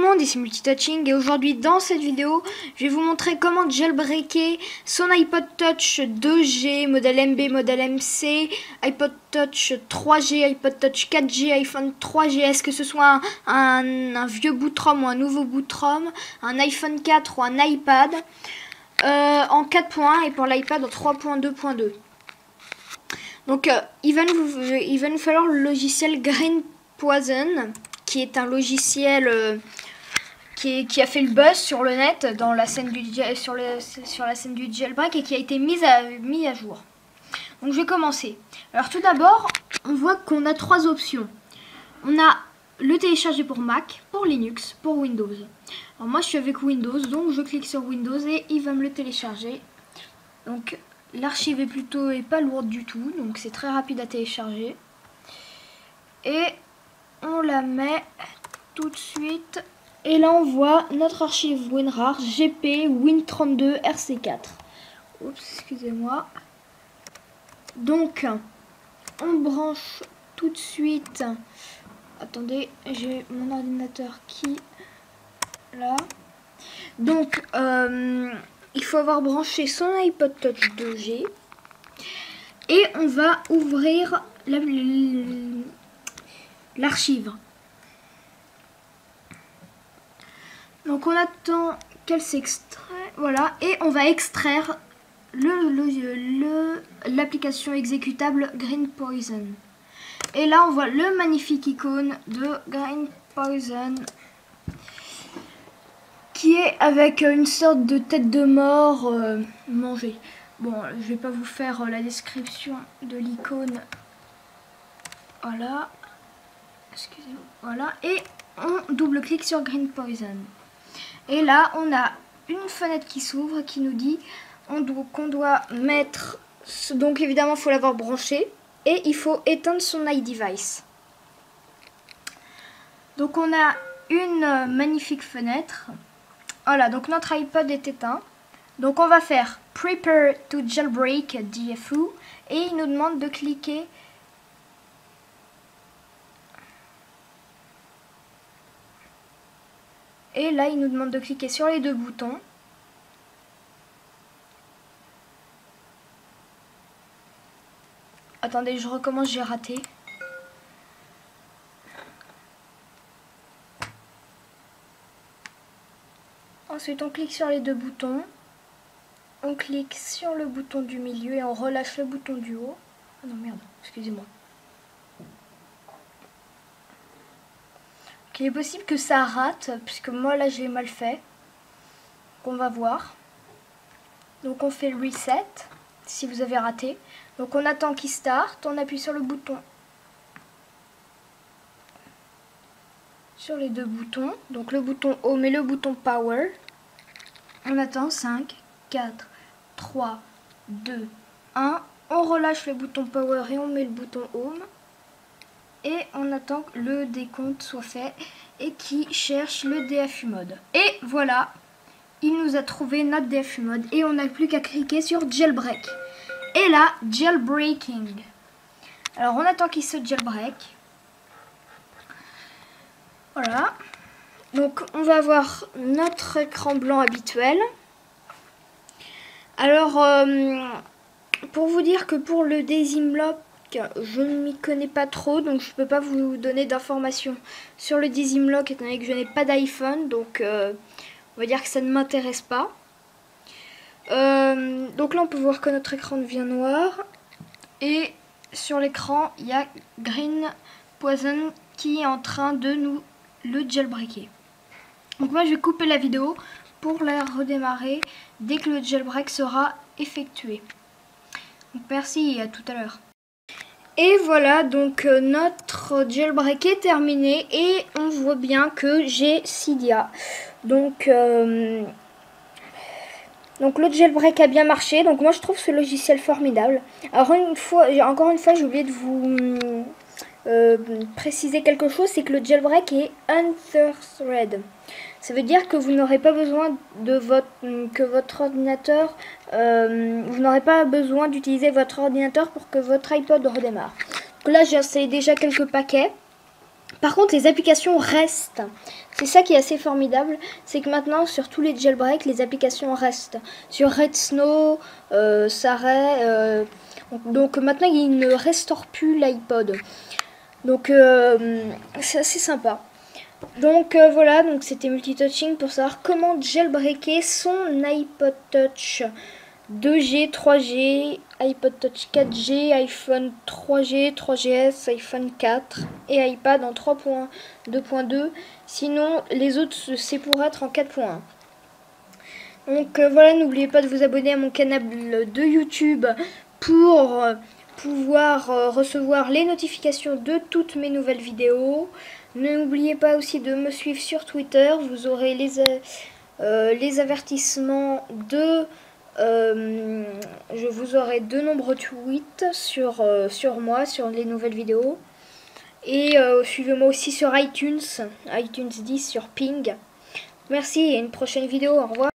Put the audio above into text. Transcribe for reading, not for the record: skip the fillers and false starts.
monde, ici Multitouching et aujourd'hui dans cette vidéo, je vais vous montrer comment jailbreaker son iPod Touch 2G, modèle MB, modèle MC, iPod Touch 3G, iPod Touch 4G, iPhone 3GS, que ce soit un vieux boot de ROM ou un nouveau boot de ROM, un iPhone 4 ou un iPad, en 4 points et pour l'iPad en 3.2.2. Donc il va nous falloir le logiciel Green Poison, qui est un logiciel qui a fait le buzz sur le net dans la scène sur la scène du jailbreak et qui a été mis à jour. Donc je vais commencer. Alors tout d'abord, on voit qu'on a trois options. On a le télécharger pour Mac, pour Linux, pour Windows. Alors moi je suis avec Windows, donc je clique sur Windows et il va me le télécharger. Donc l'archive est pas lourde du tout, donc c'est très rapide à télécharger. Et on la met tout de suite. Et là on voit notre archive WinRAR GP Win32 RC4. Oups, excusez-moi. Donc on branche tout de suite. Attendez, j'ai mon ordinateur qui là. Donc il faut avoir branché son iPod Touch 2G. Et on va ouvrir l'archive. Donc on attend qu'elle s'extrait, voilà, et on va extraire l'application exécutable Green Poison. Et là on voit le magnifique icône de Green Poison qui est avec une sorte de tête de mort mangée. Bon, je vais pas vous faire la description de l'icône. Voilà. Excusez-moi. Voilà. Et on double-clique sur Green Poison. Et là, on a une fenêtre qui s'ouvre qui nous dit qu'on doit mettre... Donc évidemment, il faut l'avoir branché. Et il faut éteindre son iDevice. Donc on a une magnifique fenêtre. Voilà, donc notre iPod est éteint. Donc on va faire Prepare to jailbreak DFU. Et il nous demande de cliquer... Et là, il nous demande de cliquer sur les deux boutons. Attendez, je recommence, j'ai raté. Ensuite, on clique sur les deux boutons. On clique sur le bouton du milieu et on relâche le bouton du haut. Ah non, merde, excusez-moi. Il est possible que ça rate, puisque moi là j'ai mal fait. Donc on va voir. Donc on fait le reset, si vous avez raté. Donc on attend qu'il start, on appuie sur le bouton. Sur les deux boutons, donc le bouton Home et le bouton Power. On attend 5, 4, 3, 2, 1. On relâche le bouton Power et on met le bouton Home. Et on attend que le décompte soit fait et qui cherche le DFU mode. Et voilà, il nous a trouvé notre DFU mode et on n'a plus qu'à cliquer sur jailbreak. Et là, jailbreaking. Alors on attend qu'il se jailbreak. Voilà. Donc on va avoir notre écran blanc habituel. Alors, pour vous dire que pour le Daisy-Lock, je ne m'y connais pas trop, donc je ne peux pas vous donner d'informations sur le Daisy-Lock étant donné que je n'ai pas d'iPhone, donc on va dire que ça ne m'intéresse pas. Donc là on peut voir que notre écran devient noir et sur l'écran il y a Green Poison qui est en train de nous le jailbreaker. Donc moi je vais couper la vidéo pour la redémarrer dès que le jailbreak sera effectué. Donc merci et à tout à l'heure. Et voilà, donc notre jailbreak est terminé et on voit bien que j'ai Cydia. Donc le jailbreak a bien marché, donc moi je trouve ce logiciel formidable. Alors encore une fois, j'ai oublié de vous préciser quelque chose, c'est que le jailbreak est unthreaded. Ça veut dire que vous n'aurez pas besoin de votre ordinateur, vous n'aurez pas besoin d'utiliser votre ordinateur pour que votre iPod redémarre. Donc là, j'ai installé déjà quelques paquets. Par contre, les applications restent. C'est ça qui est assez formidable, c'est que maintenant sur tous les jailbreaks, les applications restent. Sur Red Snow, ça reste, donc maintenant il ne restaure plus l'iPod. Donc c'est assez sympa. Donc voilà, donc c'était Multitouching pour savoir comment jailbreaker son iPod Touch 2G, 3G, iPod Touch 4G, iPhone 3G, 3GS, iPhone 4 et iPad en 3.2.2. Sinon, les autres, c'est pour être en 4.1. Donc voilà, n'oubliez pas de vous abonner à mon canal de YouTube pour pouvoir recevoir les notifications de toutes mes nouvelles vidéos. N'oubliez pas aussi de me suivre sur Twitter, vous aurez les avertissements de... je vous aurai de nombreux tweets sur moi, sur les nouvelles vidéos. Et suivez-moi aussi sur iTunes 10 sur Ping. Merci et à une prochaine vidéo, au revoir.